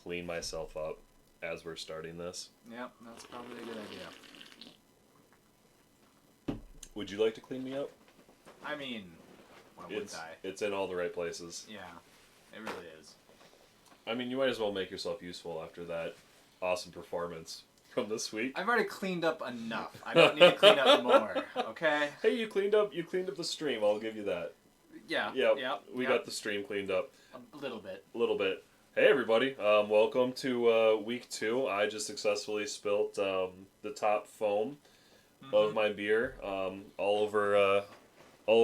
clean myself up as we're starting this. Yep, that's probably a good idea. Would you like to clean me up? I mean, why wouldn't I? It's in all the right places. Yeah, it really is. I mean, you might as well make yourself useful after that awesome performance from this week. I've already cleaned up enough. I don't need to clean up more. Okay. Hey, you cleaned up the stream. I'll give you that. Yeah. Yeah. We got the stream cleaned up. A little bit. A little bit. Hey everybody. Welcome to week 2. I just successfully spilt the top foam of my beer all over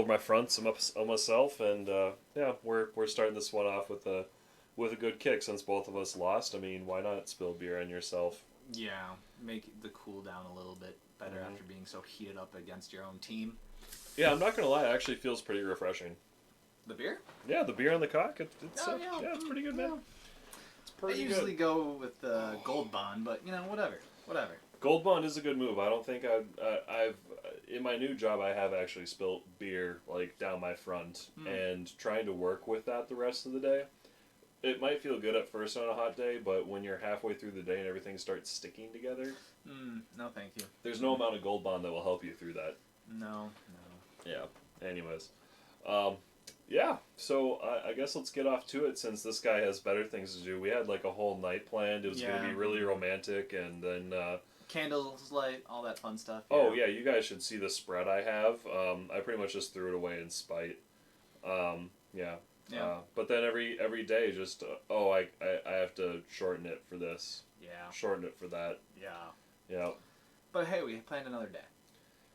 my fronts on myself, and yeah, we're starting this one off with a good kick since both of us lost. I mean, why not spill beer on yourself? Yeah, make the cool down a little bit better after being so heated up against your own team. Yeah, I'm not gonna lie, it actually feels pretty refreshing. The beer? Yeah, the beer on the cock. It's it's pretty good, man. Yeah. It's pretty I usually go with Gold Bond, but whatever. Gold Bond is a good move. I don't think I've in my new job I have actually spilt beer like down my front, and trying to work with that the rest of the day. It might feel good at first on a hot day, but when you're halfway through the day and everything starts sticking together, no thank you. There's no amount of Gold Bond that will help you through that. No. Yeah. Anyways, yeah. So I guess let's get off to it since this guy has better things to do. We had like a whole night planned. It was going to be really romantic, and then candles light, all that fun stuff. Yeah. Oh yeah, you guys should see the spread I have. I pretty much just threw it away in spite. Yeah. Yeah. But then every day, just I have to shorten it for this. Yeah. Shorten it for that. Yeah. Yeah. But hey, we planned another day.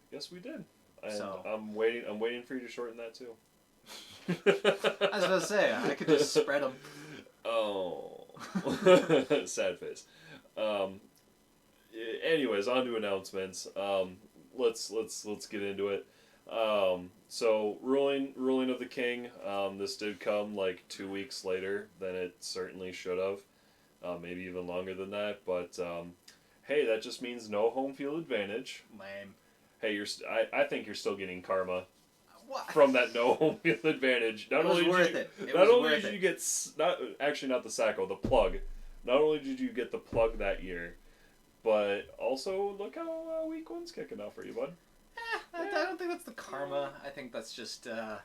Yes, we did. And so I'm waiting for you to shorten that too. I was gonna say I could just spread them. Oh. Sad face. Anyways, on to announcements. Let's get into it. So ruling of the king. This did come like 2 weeks later than it certainly should have. Maybe even longer than that. But hey, that just means no home field advantage. Lame. Hey, I think you're still getting karma. What? From that no home field advantage. Not only did you get not the Saco, the plug. Not only did you get the plug that year, but also look how week 1's kicking off for you, bud. I don't think that's the karma. I think that's just a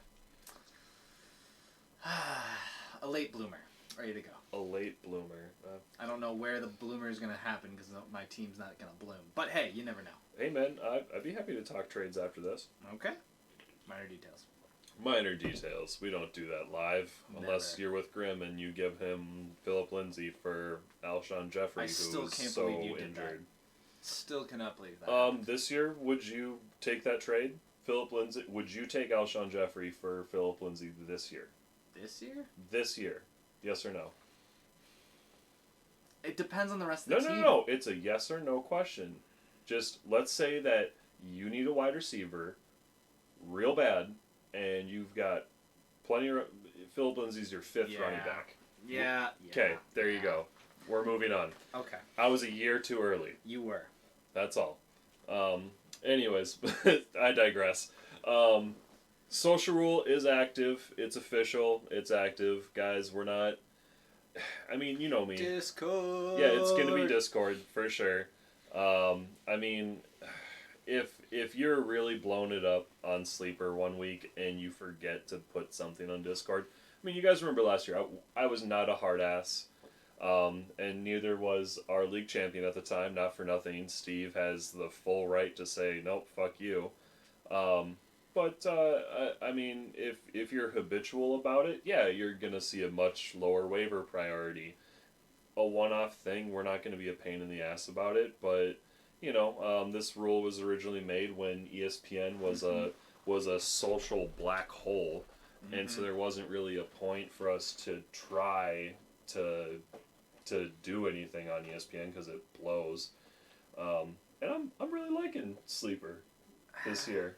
late bloomer, ready to go. A late bloomer. I don't know where the bloomer is going to happen because my team's not going to bloom. But hey, you never know. Hey man, I'd be happy to talk trades after this. Okay. Minor details. Minor details. We don't do that live unless Never. you're with Grimm and you give him Philip Lindsay for Alshon Jeffrey, who's so injured. Still cannot believe that. This year, would you take that trade, Philip Lindsay? Would you take Alshon Jeffrey for Philip Lindsay this year? This year? This year, yes or no? It depends on the rest of the team. No. It's a yes or no question. Just let's say that you need a wide receiver real bad, and you've got plenty of... Philip Lindsay's your 5th running back. Yeah. Okay, there you go. We're moving on. Okay. I was a year too early. You were. That's all. Anyways, I digress. Social Rule is active. It's official. It's active. Guys, we're not... I mean, you know me. Discord. Yeah, it's going to be Discord, for sure. I mean, if you're really blowing it up on Sleeper one week and you forget to put something on Discord... I mean, you guys remember last year, I was not a hard ass. And neither was our league champion at the time. Not for nothing, Steve has the full right to say, nope, fuck you. But I mean, if you're habitual about it, yeah, you're going to see a much lower waiver priority. A one-off thing, we're not going to be a pain in the ass about it, but, this rule was originally made when ESPN was a social black hole, and so there wasn't really a point for us to try to do anything on ESPN because it blows. And I'm really liking Sleeper this year.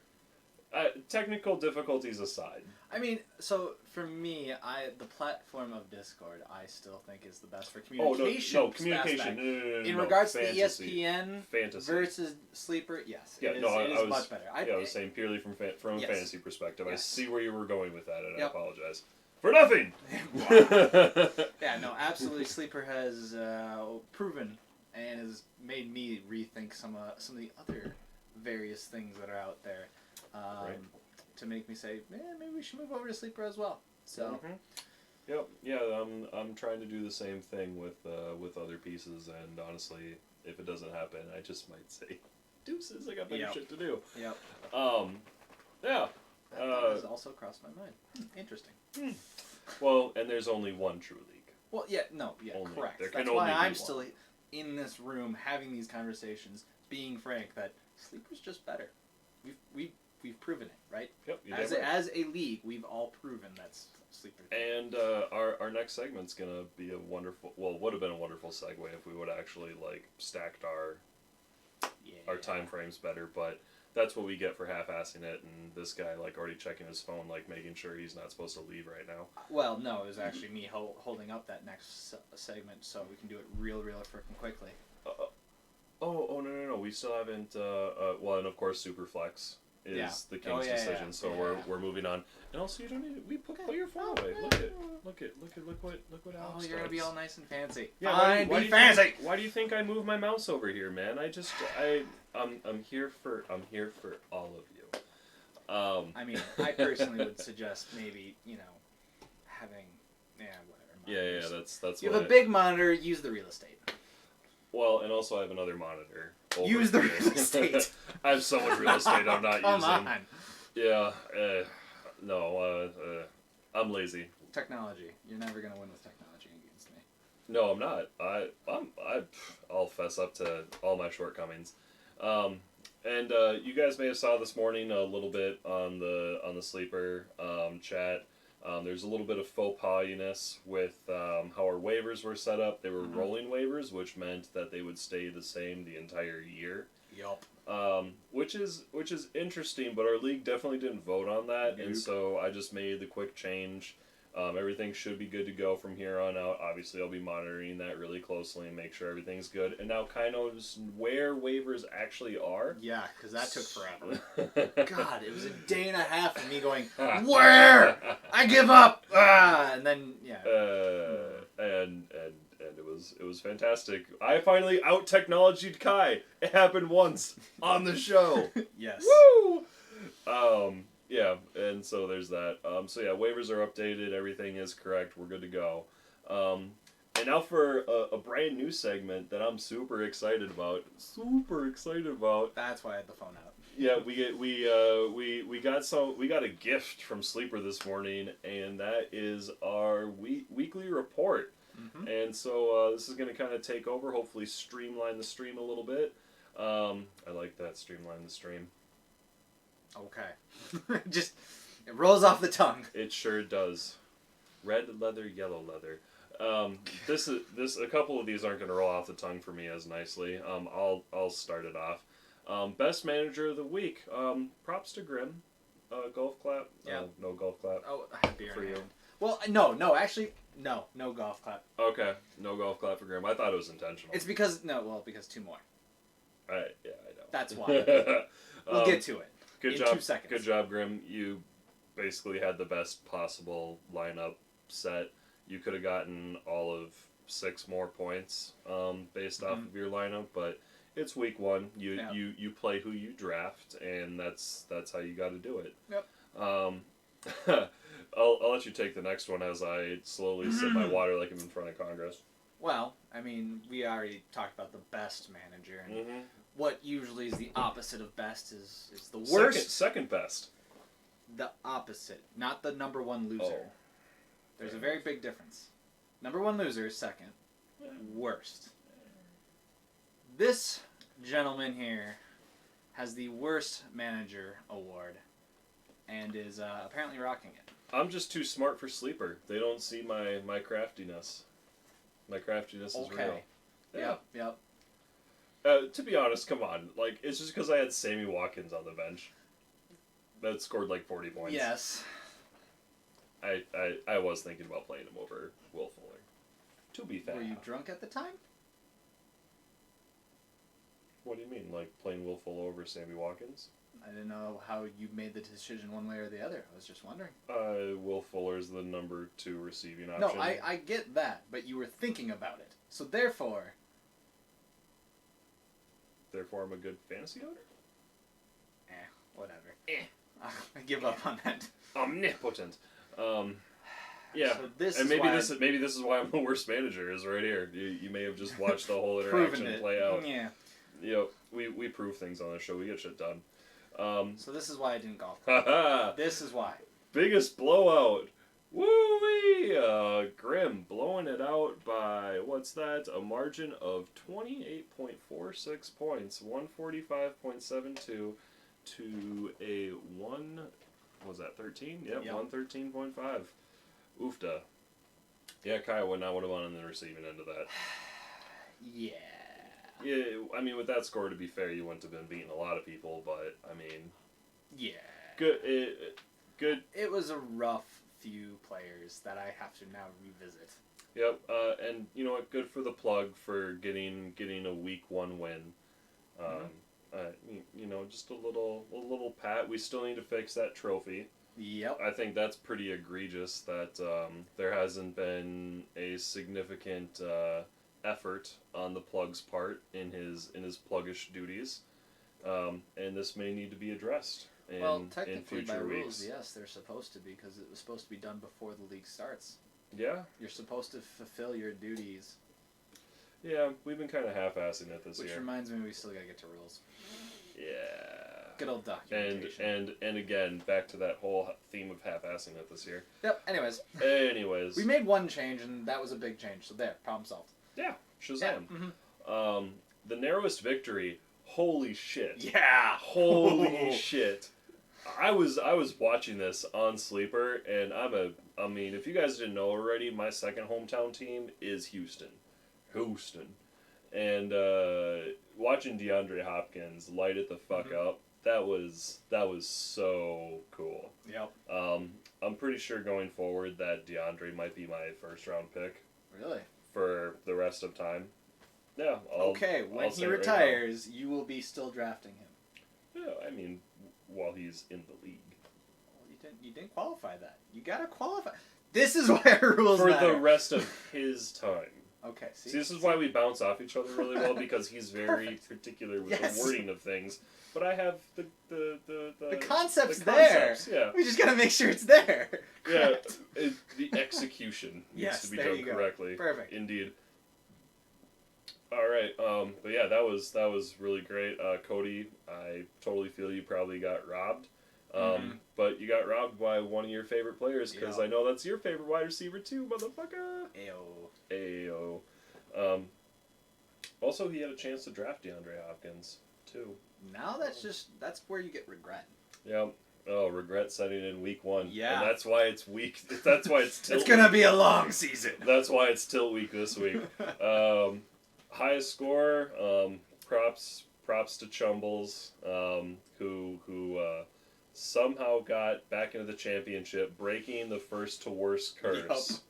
Technical difficulties aside. I mean, so for me, the platform of Discord, I still think is the best for communication. Oh, no, communication. No, in regards fantasy. to ESPN versus Sleeper, yes, it is much better. I was saying purely from a fantasy perspective. Yes. I see where you were going with that, and I apologize. For nothing! Yeah, no, absolutely. Sleeper has proven and has made me rethink some of the other various things that are out there, Right. to make me say, maybe we should move over to Sleeper as well. So, Yep. Yeah. I'm trying to do the same thing with other pieces, and honestly, if it doesn't happen, I just might say, deuces. I got better shit to do. Yep. Yeah. That has also crossed my mind. Interesting. Well, and there's only one true league. Well, Only. correct. There can That's only why be I'm one. still in this room having these conversations, being frank that Sleeper's just better. We've proven it, right? Yep. As a league, we've all proven that's Sleeper. And our next segment's gonna be a wonderful. Well, would have been a wonderful segue if we would actually stacked our time frames better, but that's what we get for half-assing it. And this guy already checking his phone, making sure he's not supposed to leave right now. Well, no, it was actually me holding up that next segment, so we can do it real freaking quickly. No, we still haven't. Well, and of course, Superflex is the king's decision. So we're moving on. And also, you don't need. Put your phone away. Look what Alex does. You're gonna be all nice and fancy. Yeah, Fine, be fancy. Why do you think I move my mouse over here, man? I'm here for all of you. I mean, I personally would suggest maybe having whatever. Yeah. That's. You have a big monitor. Use the real estate. Well, and also I have another monitor. Use the real estate. I have so much real estate I'm not Come using. on. Yeah. No. I'm lazy. Technology. You're never gonna win with technology against me. No, I'm not. I'll fess up to all my shortcomings. And you guys may have saw this morning a little bit on the Sleeper chat. There's a little bit of faux pas-iness with how our waivers were set up. They were rolling waivers, which meant that they would stay the same the entire year. Yup. Which is interesting, but our league definitely didn't vote on that, Nope. and so I just made the quick change. Everything should be good to go from here on out. Obviously, I'll be monitoring that really closely and make sure everything's good. And now kind of where waivers actually are. Yeah, because that took forever. God, it was a day and a half of me going, where? I give up! And then, And it was fantastic. I finally out-technologied Kai. It happened once on the show. Yes. Woo! Yeah, and so there's that. Waivers are updated. Everything is correct. We're good to go. And now for a brand new segment that I'm super excited about. That's why I had the phone out. Yeah, we got a gift from Sleeper this morning, and that is our weekly report. Mm-hmm. And so this is going to kind of take over, hopefully streamline the stream a little bit. I like that, streamline the stream. Okay. Just, it rolls off the tongue. It sure does. Red leather, yellow leather. A couple of these aren't going to roll off the tongue for me as nicely. I'll start it off. Best manager of the week. Props to Grim. Golf clap. Yeah. No golf clap. Oh, I have beer for in you. hand. Well, no, actually, no golf clap. Okay, no golf clap for Grim. I thought it was intentional. It's because two more. I know. That's why. We'll get to it. Good in job. 2 seconds. Good job, Grim. You basically had the best possible lineup set. You could have gotten all of 6 more points based off of your lineup, but it's week 1. You play who you draft, and that's how you got to do it. Yep. I'll let you take the next one as I slowly sip my water like I'm in front of Congress. Well, I mean, we already talked about the best manager, and what usually is the opposite of best is the worst. Second best. The opposite, not the number one loser. Oh. There's a very big difference. Number one loser is second. Worst. This gentleman here has the worst manager award, and is apparently rocking it. I'm just too smart for Sleeper. They don't see my craftiness. My craftiness is real. Yeah. Yep. To be honest, come on. It's just because I had Sammy Watkins on the bench that scored 40 points. Yes. I was thinking about playing him over Will Fuller. To be fair. Were you drunk at the time? What do you mean? Playing Will Fuller over Sammy Watkins? I didn't know how you made the decision one way or the other. I was just wondering. Will Fuller's the number 2 receiving option. No, I get that, but you were thinking about it. So therefore... Therefore, I'm a good fantasy owner? Whatever. I give up on that. Omnipotent. Yeah, So this and is why maybe this is why I'm the worst manager, is right here. You may have just watched the whole interaction play out. Yeah. You know, we prove things on the show. We get shit done. So this is why I didn't golf. Haha. This is why. Biggest blowout. Woo-wee! Grim blowing it out by, what's that? A margin of 28.46 points. 145.72 to a 13? Yep, 113.5. Oofda. Yeah, Kyle would not have won on the receiving end of that. Yeah. Yeah, I mean, with that score, to be fair, you wouldn't have been beating a lot of people, but, I mean... Yeah. Good. It was a rough few players that I have to now revisit. Yep, and you know what? Good for the plug for getting a week 1 win. You know, just a little pat. We still need to fix that trophy. Yep. I think that's pretty egregious that there hasn't been a significant effort on the plug's part in his pluggish duties, and this may need to be addressed. Technically, in by future rules, weeks. yes, they're supposed to be, because it was supposed to be done before the league starts. Yeah. You're supposed to fulfill your duties. Yeah, we've been kind of half-assing it this year. Which reminds me, we still gotta get to rules. Yeah. Good old documentation. And again, back to that whole theme of half-assing it this year. Yep. Anyways. We made one change, and that was a big change. So there, problem solved. Yeah. Shazam. Yeah. The narrowest victory. Holy shit. Yeah. Holy shit. I was watching this on Sleeper, and I mean, if you guys didn't know already, my second hometown team is Houston. And watching DeAndre Hopkins light it the fuck up, that was so cool. Yep. I'm pretty sure going forward that DeAndre might be my first round pick. Really? For the rest of time. Yeah. When he retires, you will be still drafting him. Yeah, I mean, while he's in the league. Well, you didn't qualify that. You gotta qualify. This is why our rules for matter. the rest of his time. Okay. See, this is why we bounce off each other really well, because he's very particular with the wording of things. But I have the concepts the there. Yeah. We just gotta make sure it's there. Correct. Yeah. The execution needs to be done correctly. Perfect. Indeed. All right. But yeah, that was really great. Cody, I totally feel you probably got robbed. But you got robbed by one of your favorite players, because I know that's your favorite wide receiver too, motherfucker. Ayo. Also, he had a chance to draft DeAndre Hopkins too. Now that's where you get regret. Yeah. Oh, regret setting in week 1. Yeah. And that's why it's week. That's why it's tilt. It's gonna be a long season. That's why it's tilt week this week. Highest score. Props to Chumbles, who somehow got back into the championship, breaking the first to worst curse.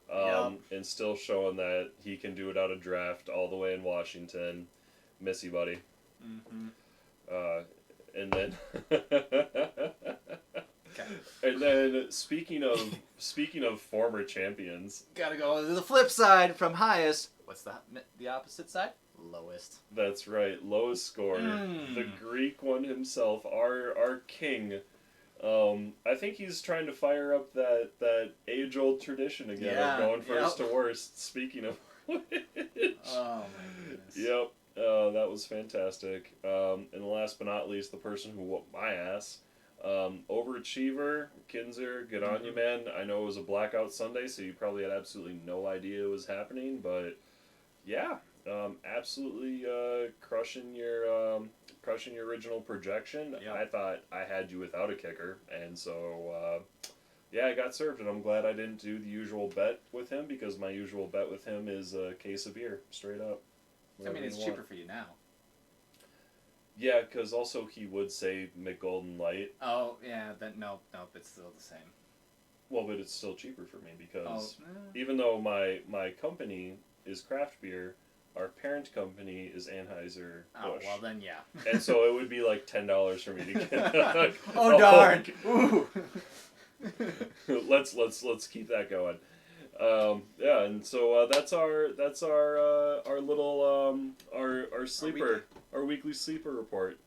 And still showing that he can do it out of draft all the way in Washington. Miss you, buddy. And then and then speaking of former champions, gotta go to the flip side from highest. What's the opposite side? Lowest. That's right, lowest score. The Greek one himself, our king. I think he's trying to fire up that age-old tradition again of going first to worst. Speaking of which. Oh my goodness. Yep. That was fantastic. And last but not least, the person who whooped my ass. Overachiever, Kinzer, good on you, man. I know it was a blackout Sunday, so you probably had absolutely no idea it was happening, but yeah, absolutely crushing your original projection. Yep. I thought I had you without a kicker, and so yeah, I got served, and I'm glad I didn't do the usual bet with him, because my usual bet with him is a case of beer, straight up. I mean, it's cheaper for you now. Yeah, because also he would say McGolden Light. Oh, yeah, nope, it's still the same. Well, but it's still cheaper for me, because even though my company is craft beer, our parent company is Anheuser-Busch. Oh, well then, yeah. And so it would be like $10 for me to get. Oh darn! Ooh. Let's keep that going. Yeah, and so that's our little our sleeper our weekly sleeper report.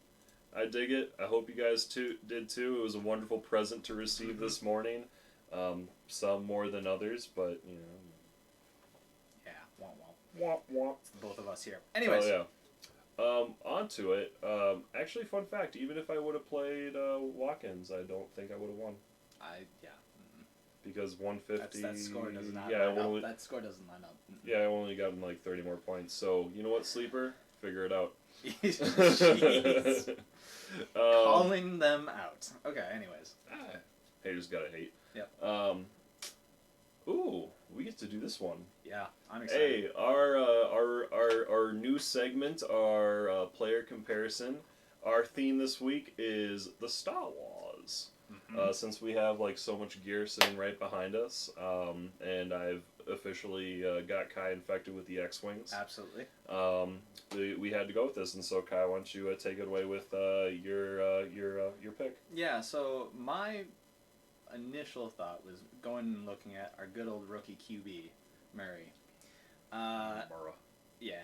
I dig it. I hope you guys did too. It was a wonderful present to receive this morning. Some more than others, but you know. Yeah, womp womp. Womp womp. It's both of us here. Anyways. Oh yeah. On to it. Actually, fun fact: even if I would have played Watkins, I don't think I would have won. Yeah. Because 150. That score does not yeah, line up. That score doesn't line up. Yeah, I only gotten like 30 more points. So you know what, sleeper? Figure it out. Jeez. Calling them out. Okay. Anyways. Haters gotta hate. Yep. Ooh, we get to do this one. Yeah, I'm excited. Hey, our new segment, our player comparison. Our theme this week is the Star Wars. Mm-hmm. Since we have like so much gear sitting right behind us, and I've officially got Kai infected with the X-Wings. Absolutely. We had to go with this, and so Kai, why don't you take it away with your pick? Yeah. So my initial thought was going and looking at our good old rookie QB, Murray. Yeah,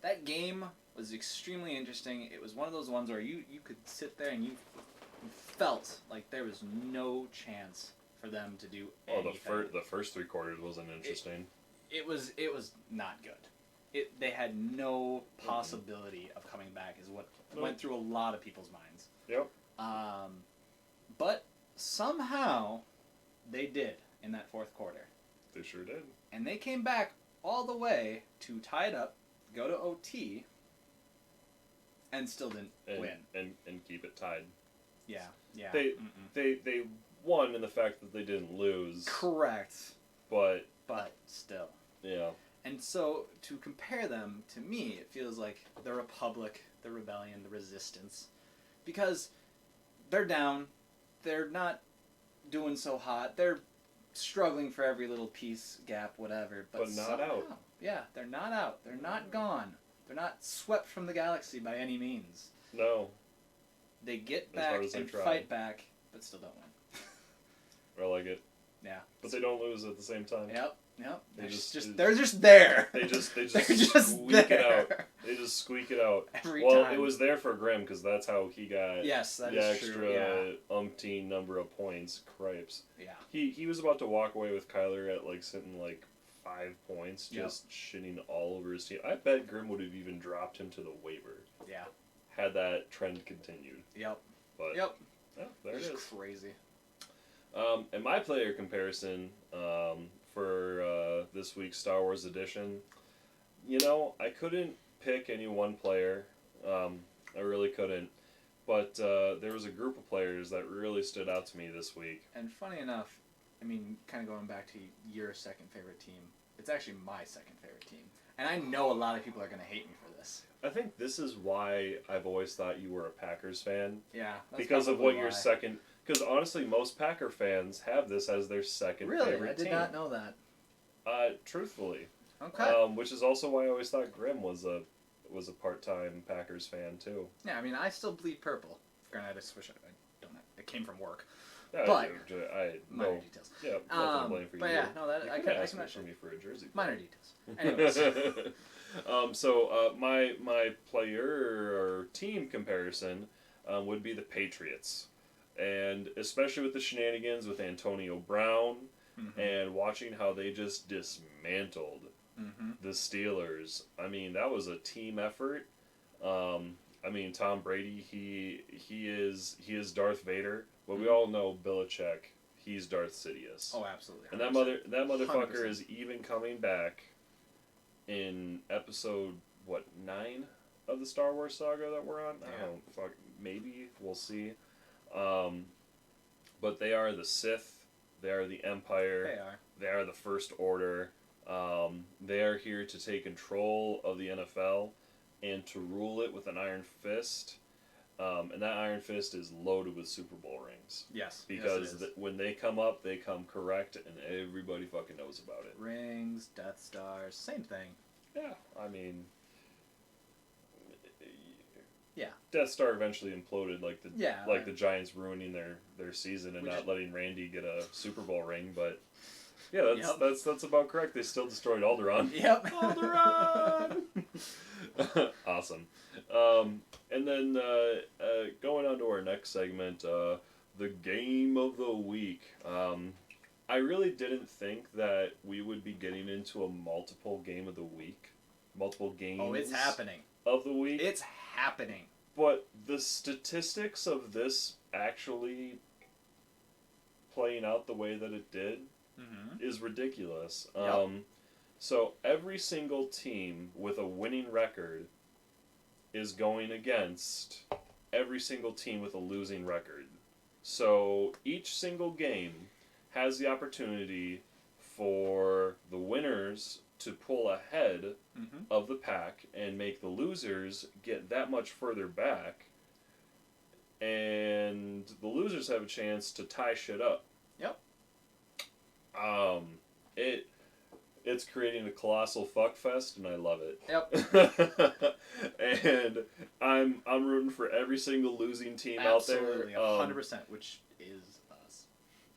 that game was extremely interesting. It was one of those ones where you could sit there and you felt like there was no chance for them to do anything. Oh, the first 3 quarters wasn't interesting. It was not good. They had no possibility of coming back, is what went through a lot of people's minds. Yep. But somehow they did in that fourth quarter. They sure did. And they came back all the way to tie it up, go to OT, and still didn't win. And keep it tied. Yeah. They won in the fact that they didn't lose. Correct. But still. Yeah. And so to compare them, to me, it feels like the Republic, the Rebellion, the Resistance. Because they're down. They're not doing so hot. They're struggling for every little piece, gap, whatever. But not out. Yeah, they're not out. They're not gone. They're not swept from the galaxy by any means. No. They get back and fight back, but still don't win. I like it. Yeah. But they don't lose at the same time. Yep. They're They're just there. They just they're just squeak there. it out. They just squeak it out. Every well, time. It was there for Grimm because that's how he got the extra umpteen number of points. Cripes. Yeah. He was about to walk away with Kyler at like sitting like 5 points, just shitting all over his team. I bet Grimm would have even dropped him to the waiver. Yeah. Had that trend continued. Yep. But yep. Yeah, there it is. Crazy. And my player comparison for this week's Star Wars edition, I couldn't pick any one player. I really couldn't. But there was a group of players that really stood out to me this week. And funny enough, I mean, kind of going back to your second favorite team, it's actually my second favorite team. And I know a lot of people are going to hate me for this. I think this is why I've always thought you were a Packers fan. Yeah. Because of what your second... Because honestly, most Packer fans have this as their second favorite team. Really? I did not know that. Truthfully. Okay. Which is also why I always thought Grimm was a part-time Packers fan, too. Yeah, I mean, I still bleed purple. Granted, I wish I don't have... It came from work. Yeah, but... minor details. Yeah, nothing to blame for you. But yeah, no, that... I can ask for me for a jersey. Minor details. Anyways. My player or team comparison would be the Patriots. And especially with the shenanigans with Antonio Brown and watching how they just dismantled the Steelers. I mean, that was a team effort. I mean, Tom Brady, he is Darth Vader, but we all know Belichick, he's Darth Sidious. Oh, absolutely. 100%. And that motherfucker 100%. Is even coming back in episode 9 of the Star Wars saga that we're on. I don't fuck, maybe we'll see. But they are the Sith. They are the Empire. They are the First Order. They are here to take control of the NFL and to rule it with an iron fist. And that iron fist is loaded with Super Bowl rings. Yes. Because when they come up, they come correct, and everybody fucking knows about it. Rings, Death Stars, same thing. Yeah, I mean, Yeah. Death Star eventually imploded, like Yeah. the Giants ruining their season and Which- not letting Randy get a Super Bowl ring. But yeah, that's about correct. They still destroyed Alderaan. Yep. Alderaan. Awesome. And then going on to our next segment, the game of the week. I really didn't think that we would be getting into a multiple games Oh, it's happening. of the week. It's happening. But the statistics of this actually playing out the way that it did is ridiculous. Yep. So every single team with a winning record is going against every single team with a losing record. So each single game has the opportunity for the winners to pull ahead of the pack and make the losers get that much further back, and the losers have a chance to tie shit up. Yep. It's creating a colossal fuck fest, and I love it. Yep. And I'm rooting for every single losing team Absolutely, out there. 100%, which is us.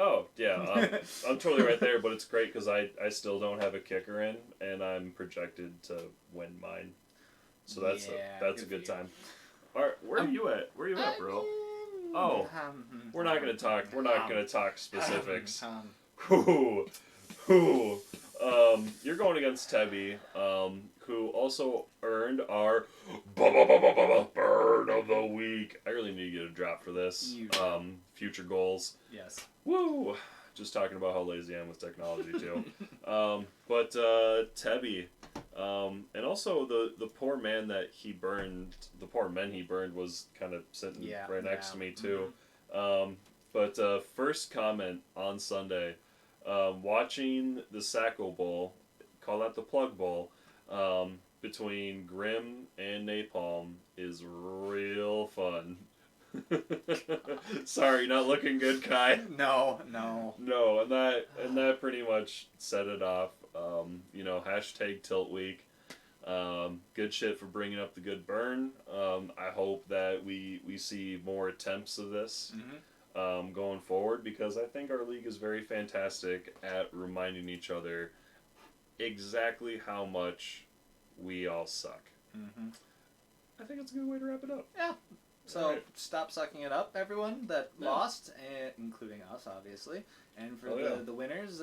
Oh yeah, I'm totally right there. But it's great because I still don't have a kicker in, and I'm projected to win mine. So that's a good time. All right, where are you at? Where are you at, bro? Oh, we're not gonna talk. We're not gonna talk specifics. Who? You're going against Tebbe, who also earned our burn of the week. I really need to get a drop for this. Future goals. Yes. Woo! Just talking about how lazy I am with technology too. But Tebbe, and also the poor man that he burned, the poor men he burned was kind of sitting right next to me too. But first comment on Sunday. Watching the Saco Bowl, call that the Plug Bowl, between Grim and Napalm is real fun. Sorry, not looking good, Kai. No, and that pretty much set it off. Hashtag Tilt Week. Good shit for bringing up the good burn. I hope that we see more attempts of this. Going forward, because I think our league is very fantastic at reminding each other exactly how much we all suck. I think it's a good way to wrap it up. Yeah. So right. Stop sucking it up, everyone that lost, including us, obviously. And for the winners,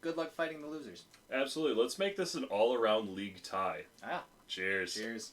good luck fighting the losers. Absolutely. Let's make this an all-around league tie. Ah. Cheers. Cheers.